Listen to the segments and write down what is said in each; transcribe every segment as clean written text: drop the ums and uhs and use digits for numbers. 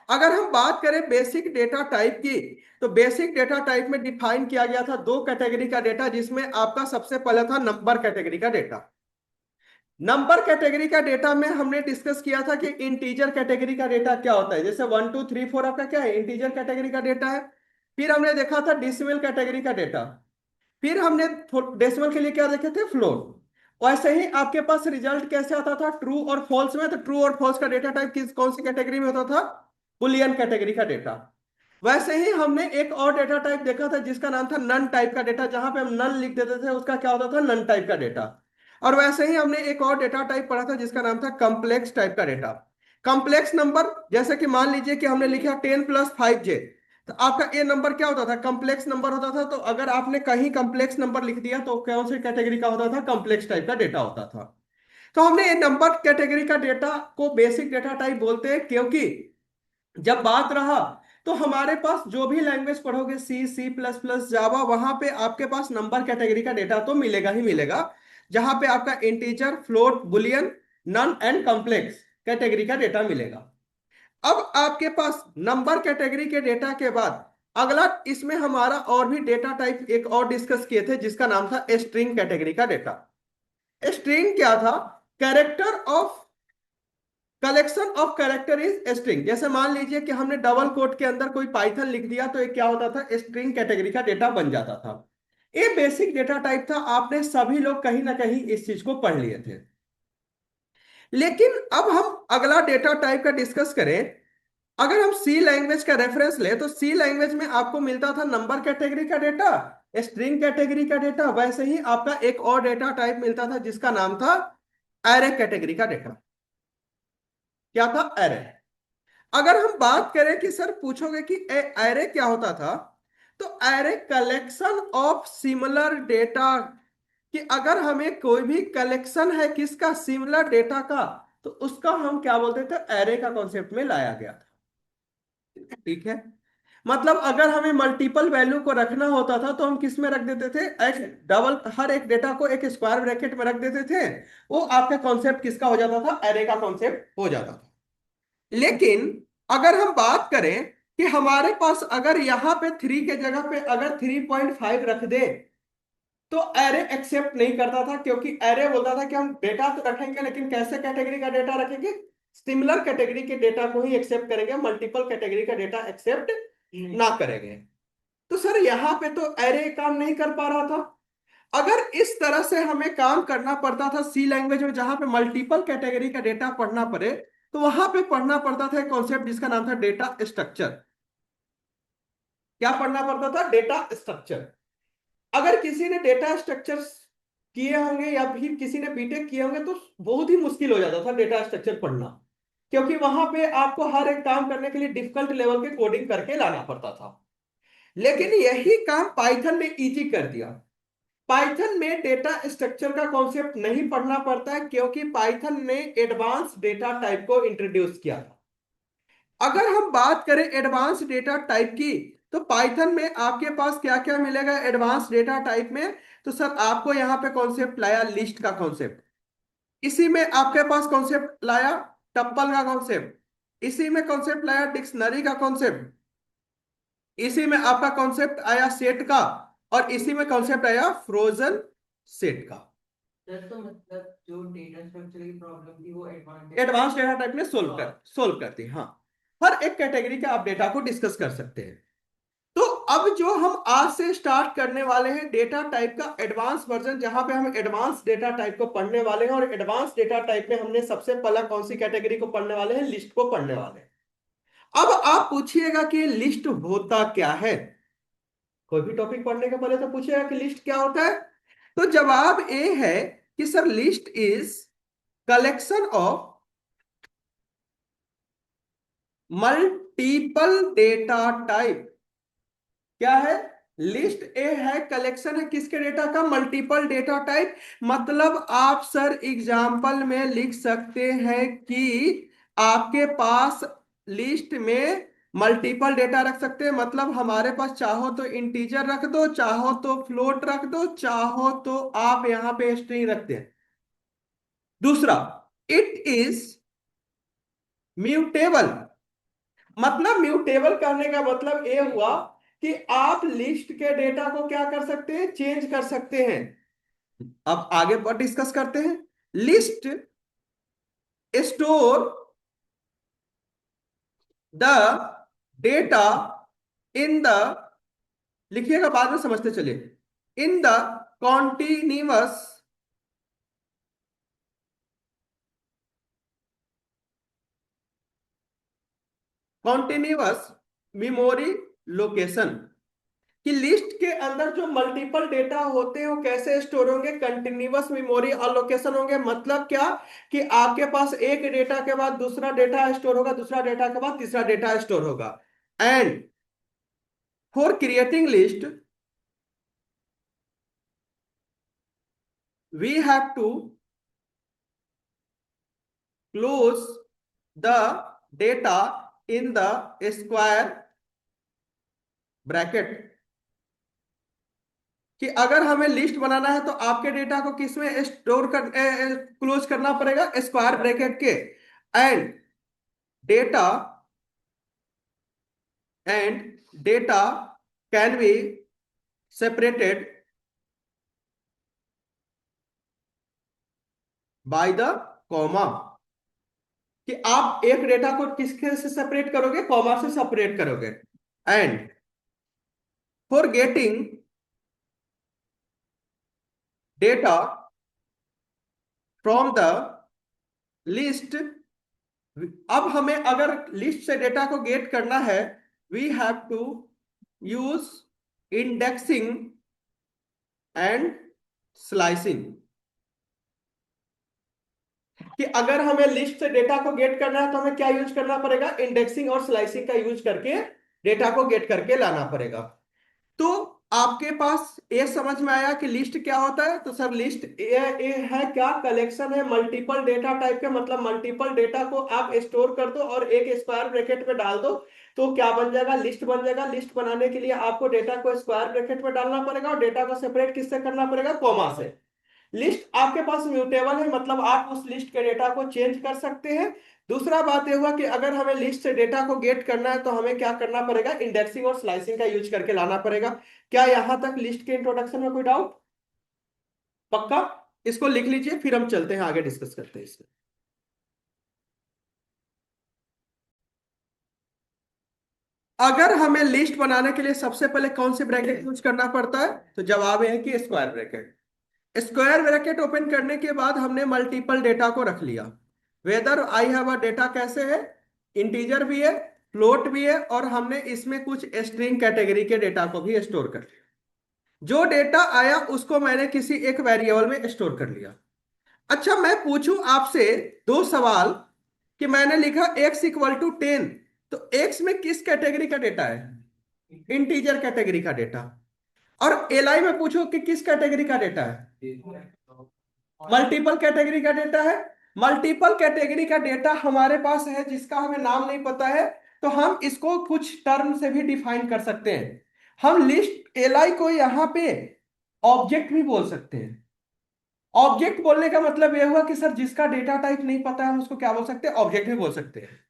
अगर हम बात करें बेसिक डेटा टाइप की, तो बेसिक डेटा टाइप में डिफाइन किया गया था दो कैटेगरी का डेटा, जिसमें आपका सबसे पहले था नंबर कैटेगरी का डेटा। नंबर कैटेगरी का डेटा में हमने डिस्कस किया था कि इंटीजर कैटेगरी का डेटा क्या होता है, जैसे 1 2 3 4 आपका क्या है, इंटीजर कैटेगरी का डेटा है। फिर हमने देखा था डिसिमल कैटेगरी का डेटा। फिर हमने डेसिमल के लिए क्या देखे थे, फ्लोट। वैसे ही आपके पास रिजल्ट कैसे आता था, ट्रू और फॉल्स में। तो ट्रू और फॉल्स का डेटा टाइप किस कौन सी कैटेगरी में होता था, बुलियन कैटेगरी का डेटा। वैसे ही हमने एक और डेटा टाइप देखा था जिसका नाम था नन टाइप का डेटा, जहां पे हम नन लिख देते थे, उसका क्या होता था, नन टाइप का डेटा। और वैसे ही हमने एक और डेटा टाइप पढ़ा था जिसका नाम था कम्प्लेक्स टाइप का डेटा। कम्प्लेक्स नंबर, जैसे कि मान लीजिए कि हमने लिखा 10 + 5j, तो आपका ए नंबर क्या होता था, कम्प्लेक्स नंबर होता था। तो अगर आपने कहीं कम्प्लेक्स नंबर लिख दिया तो कौन सी कैटेगरी का होता था, कम्प्लेक्स टाइप का डेटा होता था। तो हमने ये नंबर कैटेगरी का डेटा को बेसिक डेटा टाइप बोलते हैं, क्योंकि जब बात रहा तो हमारे पास जो भी लैंग्वेज पढ़ोगे, C C++ जावा, वहां पे आपके पास नंबर कैटेगरी का डेटा तो मिलेगा ही मिलेगा, जहां पे आपका integer, float, boolean, none and complex category का डेटा मिलेगा। अब आपके पास नंबर कैटेगरी के डेटा के बाद अगला इसमें हमारा और भी डेटा टाइप एक और डिस्कस किए थे जिसका नाम था स्ट्रिंग कैटेगरी का डेटा। स्ट्रिंग क्या था, character of collection of character is string. जैसे मान लीजिए कि हमने डबल कोट के अंदर कोई पाइथन लिख दिया तो ये क्या होता था, स्ट्रिंग कैटेगरी का डेटा बन जाता था। ये बेसिक डेटा टाइप था, आपने सभी लोग कहीं ना कहीं इस चीज को पढ़ लिए थे। लेकिन अब हम अगला डेटा टाइप का डिस्कस करें। अगर हम सी लैंग्वेज का रेफरेंस ले तो सी लैंग्वेज में आपको मिलता था नंबर कैटेगरी का डेटा, स्ट्रिंग कैटेगरी का डेटा। वैसे ही आपका एक और डेटा टाइप मिलता था जिसका नाम था एरे कैटेगरी का डेटा। क्या था, एरे। अगर हम बात करें कि सर पूछोगे कि एरे क्या होता था, तो array collection of similar data, कि अगर हमें कोई भी कलेक्शन है किसका, सिमिलर डेटा का, तो उसका हम क्या बोलते थे, एरे का कॉन्सेप्ट में लाया गया था। ठीक है। मतलब अगर हमें मल्टीपल वैल्यू को रखना होता था तो हम किस में रख देते थे, एक डबल, हर एक डेटा को एक स्क्वायर ब्रैकेट में रख देते थे। वो आपका कॉन्सेप्ट किसका हो जाता था, एरे का कॉन्सेप्ट हो जाता था। लेकिन अगर हम बात करें कि हमारे पास अगर यहां पे 3 के जगह पे अगर 3.5 रख दे, तो एरे एक्सेप्ट नहीं करता था, क्योंकि एरे बोलता था कि हम डेटा तो रखेंगे लेकिन कैसे कैटेगरी का डेटा रखेंगे, सिमिलर कैटेगरी के डेटा को ही एक्सेप्ट करेंगे, मल्टीपल कैटेगरी का डेटा एक्सेप्ट ना करेंगे। तो सर यहाँ पे तो एरे काम नहीं कर पा रहा था। अगर इस तरह से हमें काम करना पड़ता था सी लैंग्वेज में, जहां पे मल्टीपल कैटेगरी का डेटा पढ़ना पड़े, तो वहां पे पढ़ना पड़ता था एक कॉन्सेप्ट जिसका नाम था डेटा स्ट्रक्चर। क्या पढ़ना पड़ता था, डेटा स्ट्रक्चर। अगर किसी ने डेटा स्ट्रक्चर किए होंगे या फिर किसी ने बीटेक किए होंगे तो बहुत ही मुश्किल हो जाता था डेटा स्ट्रक्चर पढ़ना, क्योंकि वहां पे आपको हर एक काम करने के लिए डिफिकल्ट लेवल के कोडिंग करके लाना पड़ता था। लेकिन यही काम पाइथन ने इजी कर दिया। पाइथन में डेटा स्ट्रक्चर का कॉन्सेप्ट नहीं पढ़ना पड़ता है, क्योंकि पाइथन ने एडवांस डेटा टाइप को इंट्रोड्यूस किया था। अगर हम बात करें एडवांस डेटा टाइप की, तो पाइथन में आपके पास क्या क्या मिलेगा एडवांस डेटा टाइप में। तो सर आपको यहां पे कॉन्सेप्ट लाया लिस्ट का कॉन्सेप्ट, इसी में आपके पास कॉन्सेप्ट लाया टप्पल का कॉन्सेप्ट, इसी में कॉन्सेप्ट लाया डिक्शनरी का कॉन्सेप्ट, इसी में आपका कॉन्सेप्ट आया सेट का, और इसी में कॉन्सेप्ट आया फ्रोजन सेट का। सर तो मतलब जो डेटा स्ट्रक्चर की प्रॉब्लम थी वो एडवांस डेटा टाइप में सोल्व करती, हाँ। हर एक कैटेगरी का आप डेटा को डिस्कस कर सकते हैं। तो अब जो हम आज से स्टार्ट करने वाले हैं डेटा टाइप का एडवांस वर्जन, जहां पे हम एडवांस डेटा टाइप को पढ़ने वाले हैं, और एडवांस डेटा टाइप में हमने सबसे पहला कौन सी कैटेगरी को पढ़ने वाले हैं, लिस्ट को पढ़ने वाले हैं। अब आप पूछिएगा कि लिस्ट होता क्या है, कोई भी टॉपिक पढ़ने के पहले तो पूछिएगा कि लिस्ट क्या होता है। तो जवाब ए है कि sir list is collection of multiple data type. क्या है, लिस्ट ए है, कलेक्शन है किसके डेटा का, मल्टीपल डेटा टाइप। मतलब आप सर एग्जाम्पल में लिख सकते हैं कि आपके पास लिस्ट में मल्टीपल डेटा रख सकते हैं। मतलब हमारे पास चाहो तो इंटीजर रख दो, चाहो तो फ्लोट रख दो, चाहो तो आप यहां पे स्ट्रिंग रख दें। दूसरा, इट इज म्यूटेबल। मतलब म्यूटेबल करने का मतलब ये हुआ कि आप लिस्ट के डेटा को क्या कर सकते हैं, चेंज कर सकते हैं। अब आगे पर डिस्कस करते हैं। List store the data in the, लिखिएगा बाद में समझते चलिए, in the continuous continuous memory location. कि लिस्ट के अंदर जो मल्टीपल डेटा होते हैं वो कैसे स्टोर होंगे, कंटिन्यूअस मेमोरी अलोकेशन होंगे। मतलब क्या, कि आपके पास एक डेटा के बाद दूसरा डेटा स्टोर होगा, दूसरा डेटा के बाद तीसरा डेटा स्टोर होगा। And for creating list we have to close the data in the square bracket. कि अगर हमें लिस्ट बनाना है तो आपके डेटा को किस में स्टोर कर, क्लोज करना पड़ेगा, स्क्वायर ब्रैकेट के। And data and data can be separated by the comma। कि आप एक डेटा को किसके से सेपरेट करोगे, कॉमा से सेपरेट करोगे। And for getting data from the list, अब हमें अगर लिस्ट से डेटा को गेट करना है, we have to use indexing and slicing. कि अगर हमें लिस्ट से डेटा को गेट करना है तो हमें क्या यूज करना पड़ेगा, इंडेक्सिंग और स्लाइसिंग का यूज करके डेटा को गेट करके लाना पड़ेगा। तो आपके पास ये समझ में आया कि लिस्ट क्या होता है। तो सर लिस्ट ये है क्या, कलेक्शन है मल्टीपल डेटा टाइप के, मतलब मल्टीपल डेटा को आप स्टोर कर दो और एक स्क्वायर ब्रैकेट में डाल दो तो क्या बन जाएगा, लिस्ट बन जाएगा। लिस्ट बनाने के लिए आपको डेटा को स्क्वायर ब्रैकेट में डालना पड़ेगा और डेटा को सेपरेट किससे करना पड़ेगा, कॉमा से। लिस्ट आपके पास म्यूटेबल है, मतलब आप उस लिस्ट के डेटा को चेंज कर सकते हैं। दूसरा बात यह हुआ कि अगर हमें लिस्ट से डेटा को गेट करना है तो हमें क्या करना पड़ेगा, इंडेक्सिंग और स्लाइसिंग का यूज करके लाना पड़ेगा। क्या यहां तक लिस्ट के इंट्रोडक्शन में कोई डाउट? पक्का? इसको लिख लीजिए, फिर हम चलते हैं आगे, डिस्कस करते हैं इसमें। अगर हमें लिस्ट बनाने के लिए सबसे पहले कौन से ब्रैकेट यूज करना पड़ता है, तो जवाब यह है कि square bracket. Square bracket open करने के बाद हमने मल्टीपल डेटा को रख लिया। Whether I have a data कैसे है, इंटीजर भी है, फ्लोट भी है, और हमने इसमें कुछ स्ट्रिंग कैटेगरी के डेटा को भी स्टोर कर लिया। जो डेटा आया उसको मैंने किसी एक वेरिएबल में स्टोर कर लिया। अच्छा, मैं पूछूं आपसे दो सवाल। कि मैंने लिखा x इक्वल टू 10, तो x में किस कैटेगरी का डेटा है, इंटीजर कैटेगरी का डेटा। और एलआई में पूछो कि किस कैटेगरी का डेटा है, मल्टीपल कैटेगरी का डेटा है। मल्टीपल कैटेगरी का डेटा हमारे पास है जिसका हमें नाम नहीं पता है, तो हम इसको कुछ टर्म से भी डिफाइन कर सकते हैं। हम लिस्ट एलआई को यहाँ पे ऑब्जेक्ट भी बोल सकते हैं। ऑब्जेक्ट बोलने का मतलब यह हुआ कि सर जिसका डेटा टाइप नहीं पता है हम उसको क्या बोल सकते हैं, ऑब्जेक्ट भी बोल सकते हैं।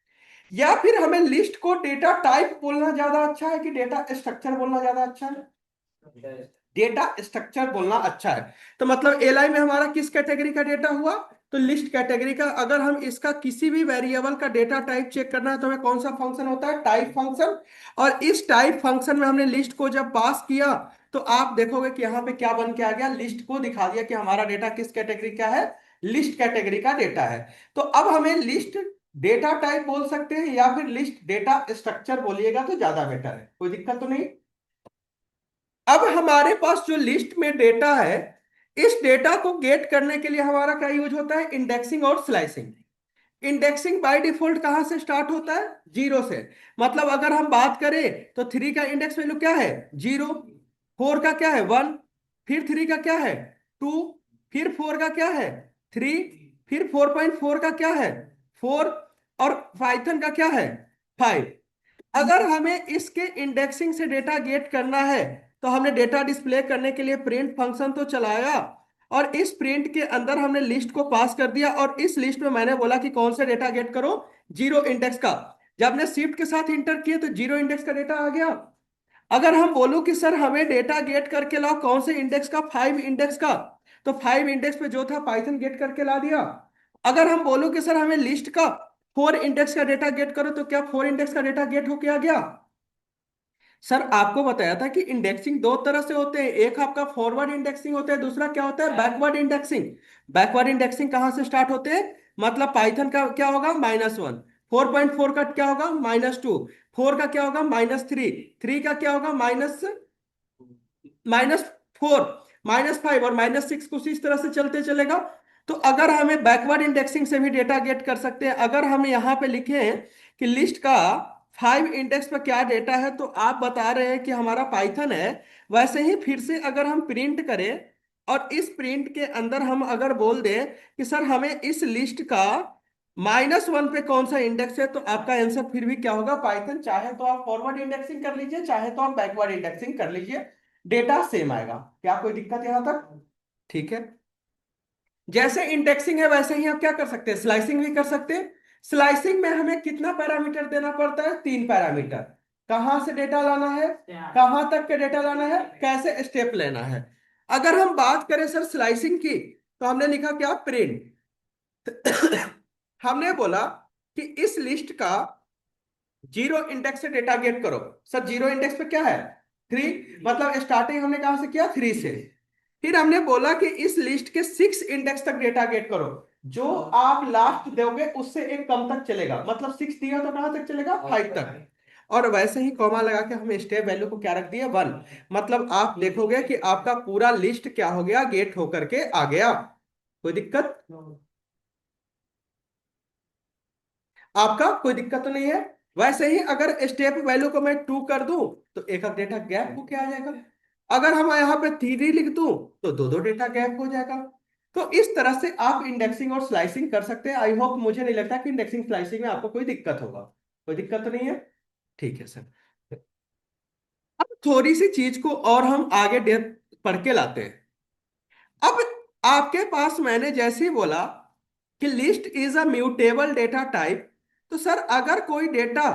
या फिर हमें लिस्ट को डेटा टाइप बोलना ज्यादा अच्छा है कि डेटा स्ट्रक्चर बोलना ज्यादा अच्छा है, डेटा स्ट्रक्चर बोलना अच्छा है। तो मतलब एलआई में हमारा किस कैटेगरी का डेटा हुआ, तो लिस्ट कैटेगरी का। अगर हम इसका किसी भी वेरिएबल का डेटा टाइप चेक करना है तो हमें कौन सा फंक्शन होता है, टाइप फंक्शन। और इस टाइप फंक्शन में हमने लिस्ट को जब पास किया तो आप देखोगे कि यहाँ पे क्या बन के आ गया, लिस्ट को दिखा दिया कि हमारा डेटा किस कैटेगरी का है, लिस्ट कैटेगरी का डेटा है। तो अब हमें लिस्ट डेटा टाइप बोल सकते हैं या फिर लिस्ट डेटा स्ट्रक्चर बोलिएगा तो ज्यादा बेटर है, कोई दिक्कत तो नहीं। अब हमारे पास जो लिस्ट में डेटा है, इस डेटा को गेट करने के लिए हमारा क्या यूज होता है, इंडेक्सिंग और स्लाइसिंग। इंडेक्सिंग बाय डिफॉल्ट कहां से स्टार्ट होता है, जीरो से। मतलब अगर हम बात करें तो थ्री का इंडेक्स वैल्यू क्या है, जीरो। फोर का क्या है, वन। फिर थ्री का क्या है, टू। फिर फोर का क्या है, थ्री। फिर 4.4 का क्या है, फोर। और पाइथन का क्या है, फाइव। अगर हमें इसके इंडेक्सिंग से डेटा गेट करना है तो हमने डेटा डिस्प्ले करने के लिए प्रिंट फंक्शन तो चलाया, और इस प्रिंट के अंदर हमने लिस्ट को पास कर दिया, और इस लिस्ट में मैंने बोला कि कौन से डेटा गेट करो, जीरो इंडेक्स का। जब हमने शिफ्ट के साथ इंटर किए तो जीरो इंडेक्स का डेटा आ गया। अगर हम बोलूं कि सर हमें डेटा गेट करके लाओ, कौन से इंडेक्स का, 5 इंडेक्स का, तो 5 इंडेक्स पे जो था पाइथन गेट करके ला दिया। अगर हम बोलूं कि सर हमें लिस्ट का 4 इंडेक्स का डेटा गेट करो, तो क्या 4 इंडेक्स का डेटा गेट होके आ गया। सर आपको बताया था कि इंडेक्सिंग दो तरह से होते हैं, एक आपका फॉरवर्ड इंडेक्सिंग होता है, दूसरा क्या होता है, बैकवर्ड इंडेक्सिंग। बैकवर्ड इंडेक्सिंग कहाँ से स्टार्ट होते हैं, मतलब पाइथन का क्या होगा, -1, 4.4 का क्या होगा, -2, 4 का क्या होगा, -3, 3 का क्या होगा, -4, -5 और -6, कुछ इस तरह से चलते चलेगा। तो अगर हमें बैकवर्ड इंडेक्सिंग से भी डेटा गेट कर सकते हैं, अगर हम यहाँ पे लिखें कि लिस्ट का 5 इंडेक्स पर क्या डेटा है, तो आप बता रहे हैं कि हमारा पाइथन है। वैसे ही फिर से अगर हम प्रिंट करें और इस प्रिंट के अंदर हम अगर बोल दें कि सर हमें इस लिस्ट का -1 पे कौन सा इंडेक्स है, तो आपका आंसर फिर भी क्या होगा, पाइथन। चाहे तो आप फॉरवर्ड इंडेक्सिंग कर लीजिए, चाहे तो आप बैकवर्ड इंडेक्सिंग कर लीजिए, डेटा सेम आएगा। क्या कोई दिक्कत यहां तक, ठीक है। जैसे इंडेक्सिंग है वैसे ही आप क्या कर सकते हैं, स्लाइसिंग भी कर सकते हैं। स्लाइसिंग में हमें कितना पैरामीटर देना पड़ता है, 3 पैरामीटर। कहां से डेटा लाना है, कहां तक के डेटा लाना है, कैसे स्टेप लेना है। अगर हम बात करें सर स्लाइसिंग की, तो हमने लिखा क्या, प्रिंट। हमने बोला कि इस लिस्ट का 0 इंडेक्स से डेटा गेट करो। सर 0 इंडेक्स पे क्या है, 3, मतलब स्टार्टिंग हमने कहां से किया, 3 से। फिर हमने बोला कि इस लिस्ट के 6 इंडेक्स तक डेटा गेट करो। जो आप लास्ट दोगे उससे एक कम तक चलेगा, मतलब 6 दिया तो कहां तक चलेगा, 5 तक। और वैसे ही कॉमा लगा के हमें स्टेप वैल्यू को क्या रख दिया, 1। मतलब आप देखोगे कि आपका पूरा लिस्ट क्या हो गया, गेट होकर के आ गया। कोई दिक्कत, आपका कोई दिक्कत तो नहीं है। वैसे ही अगर स्टेप वैल्यू को मैं 2 कर दूं, तो एक अब डेटा गैप हो क्या आ जाएगा। अगर हम यहाँ पे 3 लिख दूं, तो दो दो डेटा गैप हो जाएगा। तो इस तरह से आप इंडेक्सिंग और स्लाइसिंग कर सकते हैं। आई होप, मुझे नहीं लगता कि इंडेक्सिंग स्लाइसिंग में आपको कोई दिक्कत होगा। कोई दिक्कत तो नहीं है, ठीक है सर। अब थोड़ी सी चीज को और हम आगे डेप्थ पढ़ के लाते हैं। अब आपके पास मैंने जैसे ही बोला कि list is a mutable data type, तो सर अगर कोई डेटा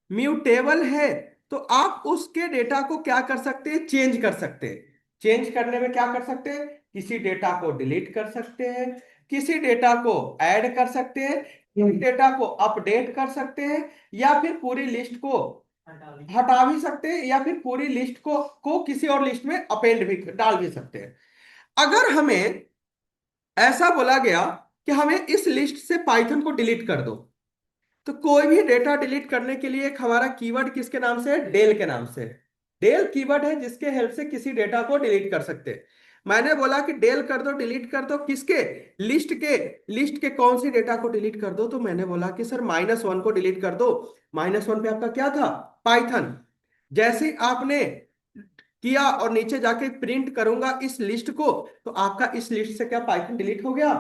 म्यूटेबल है, तो आप उसके डेटा को क्या कर सकते हैं, चेंज कर सकते हैं। चेंज करने में क्या कर सकते हैं, किसी डेटा को डिलीट कर सकते हैं, किसी डेटा को ऐड कर सकते हैं, किसी डेटा को अपडेट कर सकते हैं, या फिर पूरी लिस्ट को हटा भी सकते हैं, या फिर पूरी लिस्ट को किसी और लिस्ट में अपेंड भी डाल भी सकते हैं। अगर हमें ऐसा बोला गया कि हमें इस लिस्ट से पाइथन को डिलीट कर दो, तो कोई भी डेटा डिलीट करने के लिए एक हमारा कीवर्ड किसके नाम से है, डेल के नाम से। डेल कीवर्ड है जिसके हेल्प से किसी डेटा को डिलीट कर सकते हैं। मैंने बोला कि डेल कर दो, डिलीट कर दो, किसके, लिस्ट के कौन सी डेटा को डिलीट कर दो, तो मैंने बोला कि सर -1 को डिलीट कर दो। -1 पे आपका क्या था, पाइथन। जैसे ही आपने किया और नीचे जाके प्रिंट करूंगा इस लिस्ट को, तो आपका इस लिस्ट से क्या पाइथन डिलीट हो गया,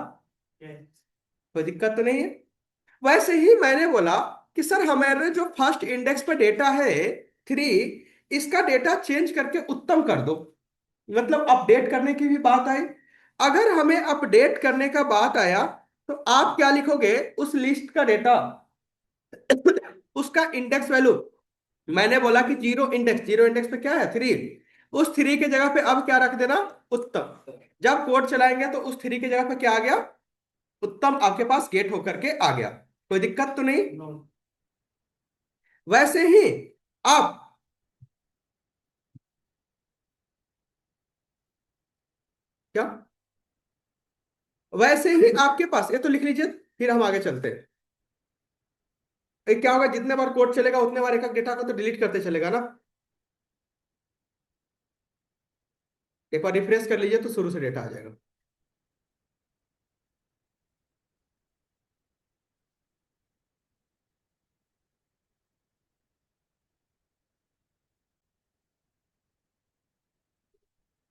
कोई दिक्कत तो नहीं है। वैसे ही मैंने बोला कि सर हमारे जो फर्स्ट इंडेक्स पर डेटा है, 3, इसका डेटा चेंज करके उत्तम कर दो। मतलब अपडेट करने की भी बात आई। अगर हमें अपडेट करने का बात आया, तो आप क्या लिखोगे, उस लिस्ट का डेटा, उसका इंडेक्स वैल्यू। मैंने बोला कि 0 इंडेक्स, 0 इंडेक्स पे क्या है, 3। उस 3 के जगह पे अब क्या रख देना, उत्तम। जब कोड चलाएंगे तो उस 3 के जगह पे क्या आ गया, उत्तम आपके पास गेट होकर के आ गया। कोई दिक्कत तो नहीं। वैसे ही आप क्या, वैसे ही आपके पास, ये तो लिख लीजिए, फिर हम आगे चलते हैं। एक क्या होगा, जितने बार कोड चलेगा उतने बार एक एक डेटा को तो डिलीट करते चलेगा ना। एक बार रिफ्रेश कर लीजिए तो शुरू से डेटा आ जाएगा।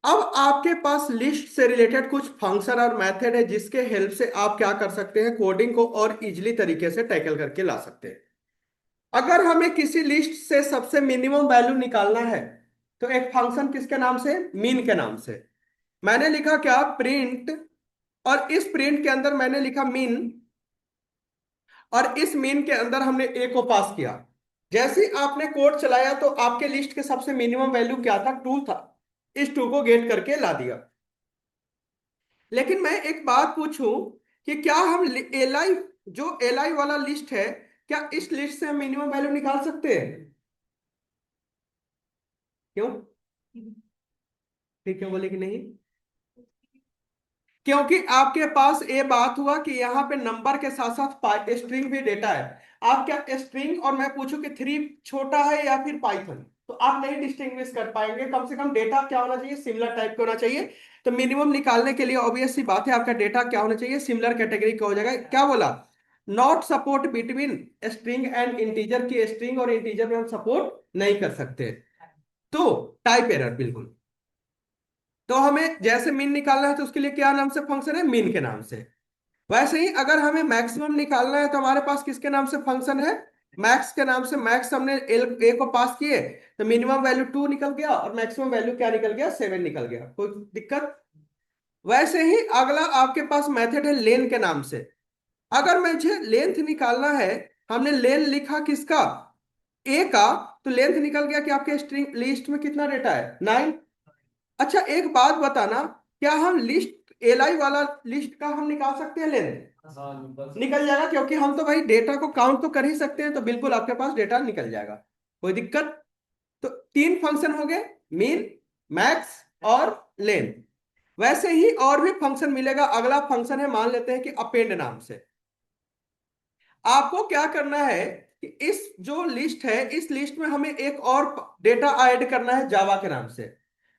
अब आपके पास लिस्ट से रिलेटेड कुछ फंक्शन और मेथड है, जिसके हेल्प से आप क्या कर सकते हैं, कोडिंग को और इजिली तरीके से टैकल करके ला सकते हैं। अगर हमें किसी लिस्ट से सबसे मिनिमम वैल्यू निकालना है, तो एक फंक्शन किसके नाम से, मीन के नाम से। मैंने लिखा क्या, प्रिंट, और इस प्रिंट के अंदर मैंने लिखा मीन। और इस मीन के अंदर हमने ए को पास किया। जैसे ही आपने कोड चलाया तो आपके लिस्ट के सबसे मिनिमम वैल्यू क्या था, 2 था। इस 2 को गेट करके ला दिया। लेकिन मैं एक बात पूछूं कि क्या हम एलआई, जो एलआई वाला लिस्ट है, क्या इस लिस्ट से हम मिनिमम वैल्यू निकाल सकते हैं? क्यों? ठीक है, बोले कि नहीं? क्योंकि आपके पास ये बात हुआ कि यहाँ पे नंबर के साथ साथ स्ट्रिंग भी डेटा है। आप क्या स्ट्रिंग और मैं पूछूं कि 3 छोटा है या फिर पाइथन, तो आप नहीं डिस्टिंग्विश कर पाएंगे। कम से कम डेटा क्या होना चाहिए, सिमिलर टाइप का होना चाहिए। तो मिनिमम निकालने के लिए ऑब्वियस सी बात है, आपका डेटा क्या होना चाहिए, सिमिलर कैटेगरी का हो जाएगा। क्या बोला? Not support between string and integer, की स्ट्रिंग और इंटीजर में हम सपोर्ट नहीं कर सकते। तो टाइप एरर बिल्कुल। तो हमें जैसे मीन निकालना है तो उसके लिए क्या नाम से फंक्शन है, मीन के नाम से। वैसे ही अगर हमें मैक्सिमम निकालना है तो हमारे पास किसके नाम से फंक्शन है, मैक्स के नाम से। मैक्स हमने ए को पास किए तो मिनिमम वैल्यू 2 निकल गया और मैक्सिमम वैल्यू क्या निकल गया, 7 निकल गया। कोई दिक्कत? वैसे ही अगला आपके पास मेथड है लेन के नाम से। अगर मुझे लेंथ निकालना है, हमने लेन लिखा किसका, ए का, तो लेंथ निकल गया कि आपके स्ट्रिंग लिस्ट में कितना डेटा है, 9। अच्छा एक बात बताना, क्या हम लिस्ट एलआई वाला लिस्ट का हम निकाल सकते हैं लेंथ? निकल जाएगा, क्योंकि हम तो भाई डेटा को काउंट तो कर ही सकते हैं, तो बिल्कुल आपके पास डेटा निकल जाएगा। कोई दिक्कत? तो 3 फंक्शन हो गए, मीन, मैक्स और लेन। वैसे ही और भी फंक्शन मिलेगा। अगला फंक्शन है, मान लेते हैं कि अपेंड नाम से। आपको क्या करना है कि इस जो लिस्ट है, इस लिस्ट में हमें एक और डेटा ऐड करना है जावा के नाम से।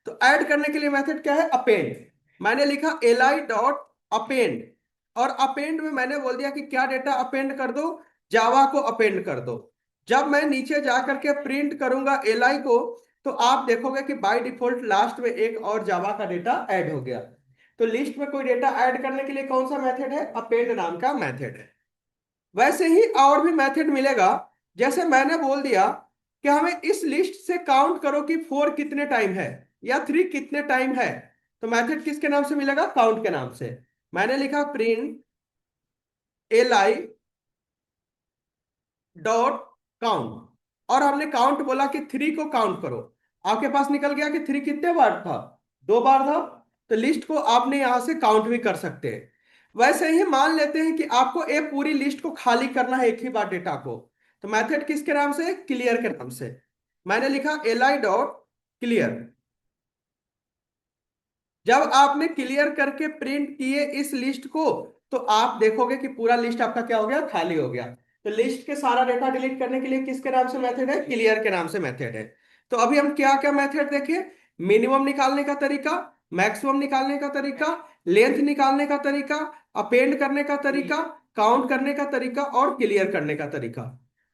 तो ऐड करने के लिए मेथड क्या है, अपेंड। मैंने लिखा li डॉट अपेंड, और अपेंड में मैंने बोल दिया कि क्या डेटा अपेंड कर दो, जावा को अपेंड कर दो। जब मैं नीचे जा करके प्रिंट करूंगा li को, तो आप देखोगे कि बाय डिफॉल्ट लास्ट में एक और जावा का डेटा ऐड हो गया। तो लिस्ट में कोई डेटा ऐड करने के लिए कौन सा मेथड है, अपेंड नाम का मेथड है। वैसे ही और भी मेथड मिलेगा। जैसे मैंने बोल दिया कि हमें इस लिस्ट से काउंट करो कि 4 कितने टाइम है या 3 कितने टाइम है, तो मेथड किसके नाम से मिलेगा, काउंट के नाम से। मैंने लिखा प्रिंट li डॉट काउंट, और हमने काउंट बोला कि 3 को काउंट करो। आपके पास निकल गया कि 3 कितने बार था, 2 बार था। तो लिस्ट को आपने यहां से काउंट भी कर सकते हैं। वैसे ही मान लेते हैं कि आपको एक पूरी लिस्ट को खाली करना है एक ही बार डेटा को, तो मेथड किसके नाम से, क्लियर के नाम से। मैंने लिखा li डॉट क्लियर। जब आपने क्लियर करके प्रिंट किए इस लिस्ट को, तो आप देखोगे कि पूरा लिस्ट आपका क्या हो गया, खाली हो गया। तो लिस्ट के सारा डेटा डिलीट करने के लिए किसके नाम से मेथड है, क्लियर के नाम से मेथड है। तो अभी हम क्या क्या मेथड देखें, मिनिमम निकालने का तरीका, मैक्सिमम निकालने का तरीका, लेंथ निकालने का तरीका, अपेंड करने का तरीका, काउंट करने का तरीका और क्लियर करने का तरीका।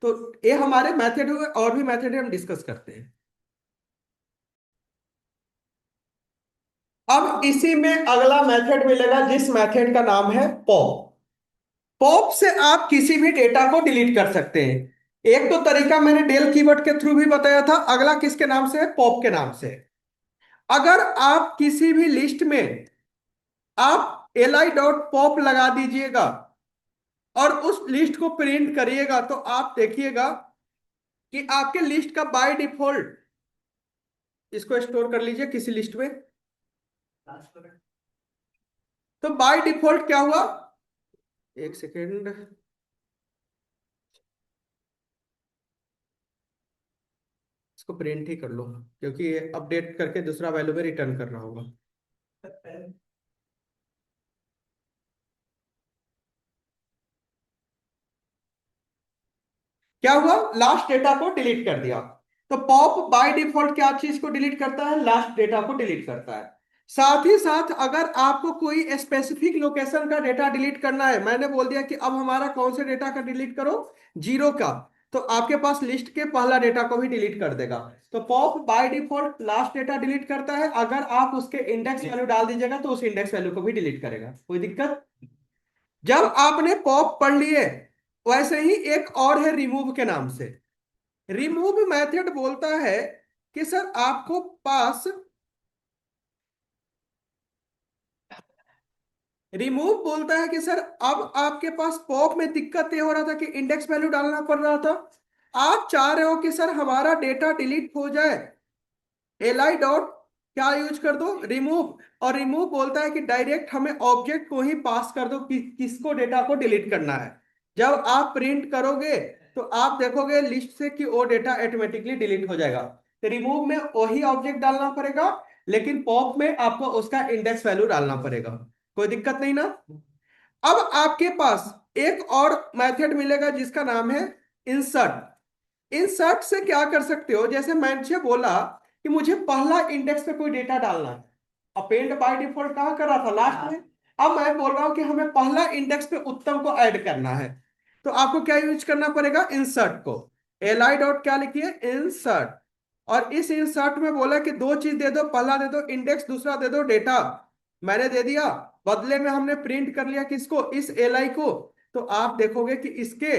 तो ये हमारे मेथड हुए, और भी मेथड हम डिस्कस करते हैं। अब इसी में अगला मेथड मिलेगा जिस मेथड का नाम है पॉप। पॉप से आप किसी भी डेटा को डिलीट कर सकते हैं। एक तो तरीका मैंने डेल कीवर्ड के थ्रू भी बताया था, अगला किसके नाम से है, पॉप के नाम से। अगर आप किसी भी लिस्ट में आप li डॉट पॉप लगा दीजिएगा और उस लिस्ट को प्रिंट करिएगा, तो आप देखिएगा कि आपके लिस्ट का बाय डिफॉल्ट, इसको स्टोर कर लीजिए किसी लिस्ट में। तो बाय डिफॉल्ट क्या हुआ, एक सेकेंड, इसको प्रिंट ही कर लो, क्योंकि ये अपडेट करके दूसरा वैल्यू में रिटर्न करना होगा। क्या हुआ, लास्ट डेटा को डिलीट कर दिया। तो पॉप बाय डिफॉल्ट क्या चीज को डिलीट करता है, लास्ट डेटा को डिलीट करता है। साथ ही साथ अगर आपको कोई स्पेसिफिक लोकेशन का डेटा डिलीट करना है, मैंने बोल दिया कि अब हमारा कौन से डेटा का डिलीट करो, 0 का, तो आपके पास लिस्ट के पहला डेटा को भी डिलीट कर देगा। तो pop by default last data delete करता है, अगर आप उसके इंडेक्स वैल्यू डाल दीजिएगा तो उस इंडेक्स वैल्यू को भी डिलीट करेगा। कोई दिक्कत? जब आपने पॉप पढ़ लिए, वैसे ही एक और है रिमूव के नाम से। रिमूव मेथड बोलता है कि सर आपको पास रिमूव बोलता है कि सर अब आपके पास पॉप में दिक्कत ये हो रहा था कि इंडेक्स वैल्यू डालना पड़ रहा था, आप चाह रहे हो कि सर हमारा डेटा डिलीट हो जाए, एल आई डॉट क्या यूज कर दो, रिमूव। और रिमूव बोलता है कि डायरेक्ट हमें ऑब्जेक्ट को ही पास कर दो कि किसको डेटा को डिलीट करना है। जब आप प्रिंट करोगे तो आप देखोगे लिस्ट से कि वो डेटा ऑटोमेटिकली डिलीट हो जाएगा। तो रिमूव में वही ऑब्जेक्ट डालना पड़ेगा, लेकिन पॉप में आपको उसका इंडेक्स वैल्यू डालना पड़ेगा। कोई दिक्कत नहीं ना। अब आपके पास एक और मेथड मिलेगा जिसका नाम है इंसर्ट। इंसर्ट से क्या कर सकते हो, जैसे मैंने बोला कि मुझे पहला इंडेक्स पे कोई डेटा डालना है, अपेंड बाय डिफॉल्ट कहाँ कर रहा था, लास्ट में। अब मैं बोल रहा हूं कि हमें पहला इंडेक्स पे उत्तम को ऐड करना है, तो आपको क्या यूज करना पड़ेगा, इंसर्ट को। एल आई डॉट क्या लिखिए, इंसर्ट। और इस इंसर्ट में बोला कि दो चीज दे दो, पहला दे दो इंडेक्स, दूसरा दे दो डेटा। मैंने दे दिया, बदले में हमने प्रिंट कर लिया किसको, इस एल आई को। तो आप देखोगे कि इसके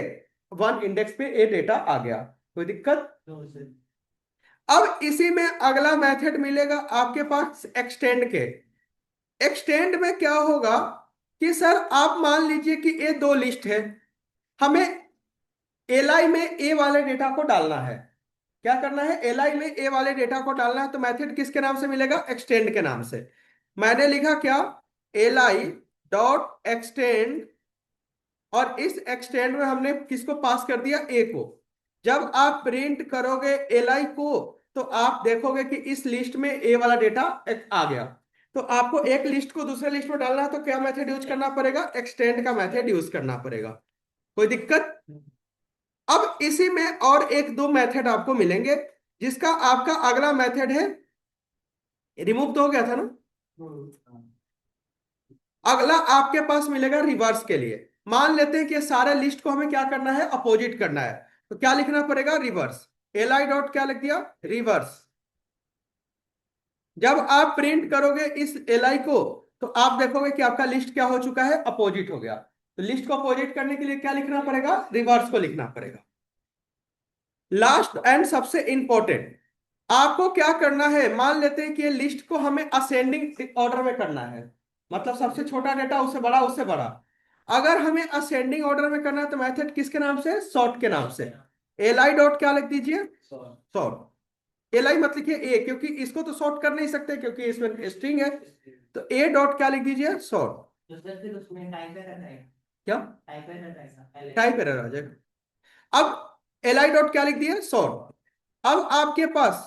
वन इंडेक्स पे ए डेटा आ गया। कोई दिक्कत। अब इसी में अगला मेथड मिलेगा आपके पास एक्सटेंड के। एक्सटेंड में क्या होगा कि सर आप मान लीजिए कि ये दो लिस्ट है, हमें एलआई में ए वाले डेटा को डालना है। क्या करना है, एलआई में ए वाले डेटा को डालना है, तो मेथड किसके नाम से मिलेगा, एक्सटेंड के नाम से। मैंने लिखा क्या, एलआई डॉट एक्सटेंड, और इस एक्सटेंड में हमने किसको पास कर दिया, ए को। जब आप प्रिंट करोगे एलआई को तो आप देखोगे कि इस लिस्ट में ए वाला डेटा आ गया। तो आपको एक लिस्ट को दूसरे लिस्ट में डालना है तो क्या मेथड यूज करना पड़ेगा, एक्सटेंड का मेथड यूज करना पड़ेगा। कोई दिक्कत। अब इसी में और एक दो मेथड आपको मिलेंगे, जिसका आपका अगला मेथड है, रिमूव तो हो गया था ना। अगला आपके पास मिलेगा रिवर्स के लिए। मान लेते हैं कि सारे लिस्ट को हमें क्या करना है, अपोजिट करना है, तो क्या लिखना पड़ेगा, रिवर्स। एल आई डॉट क्या लिख दिया, रिवर्स। जब आप प्रिंट करोगे इस एल आई को तो आप देखोगे कि आपका लिस्ट क्या हो चुका है, अपोजिट हो गया। तो लिस्ट को अपोजिट करने के लिए क्या लिखना पड़ेगा, रिवर्स को लिखना पड़ेगा। लास्ट एंड सबसे इंपॉर्टेंट, आपको क्या करना है, मान लेते हैं कि ये लिस्ट को हमें असेंडिंग ऑर्डर में करना है, मतलब सबसे छोटा डेटा उससे बड़ा उससे बड़ा। अगर हमें असेंडिंग ऑर्डर में करना है तो मेथड किसके नाम से, सॉर्ट के नाम से। एल आई डॉट क्या लिख दीजिए, सॉर्ट। एल आई मत लिखिए ए, क्योंकि इसको तो सॉर्ट कर नहीं सकते क्योंकि इसमें स्ट्रिंग है। तो ए डॉट क्या लिख दीजिए, सॉर्ट। क्या, टाइप एरर आ जाएगा। अब एल आई डॉट क्या लिख दिया, सॉर्ट। अब आपके पास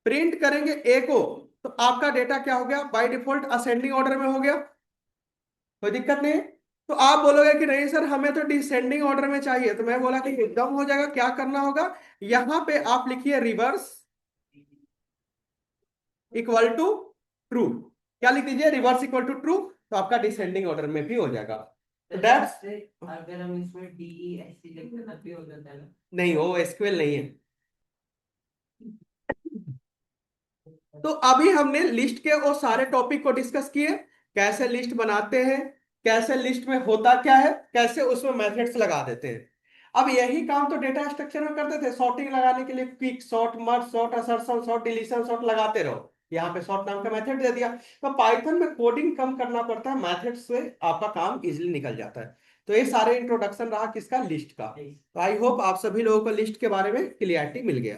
प्रिंट करेंगे ए को तो आपका डेटा क्या हो गया, बाय डिफॉल्ट असेंडिंग ऑर्डर में हो गया। कोई दिक्कत नहीं है। तो आप बोलोगे कि नहीं सर हमें तो डिसेंडिंग ऑर्डर में चाहिए, तो मैं बोला कि एकदम हो जाएगा। क्या करना होगा, यहां पे आप लिखिए रिवर्स इक्वल टू ट्रू। क्या लिख दीजिए, रिवर्स इक्वल टू ट्रू, तो आपका डिसेंडिंग ऑर्डर में भी हो जाएगा। तो दैट्स, अगर हम इसमें DESC लिखते तब भी हो जाता है ना? नहीं वो एसक्यूएल नहीं है। तो अभी हमने लिस्ट के वो सारे टॉपिक को डिस्कस किए, कैसे लिस्ट बनाते हैं, कैसे लिस्ट में होता क्या है, कैसे उसमें मेथड्स लगा देते हैं। अब यही काम तो डेटा स्ट्रक्चर में करते थे, सॉर्टिंग लगाने के लिए quick sort, merge sort, assertion sort, deletion sort लगाते रहो। यहाँ पे सॉर्ट नाम का मेथड दे दिया। तो पाइथन में कोडिंग कम करना पड़ता है, मेथड से आपका काम इजिली निकल जाता है। तो ये सारे इंट्रोडक्शन रहा किसका, लिस्ट का। तो आई होप आप सभी लोगों को लिस्ट के बारे में क्लियरिटी मिल गया।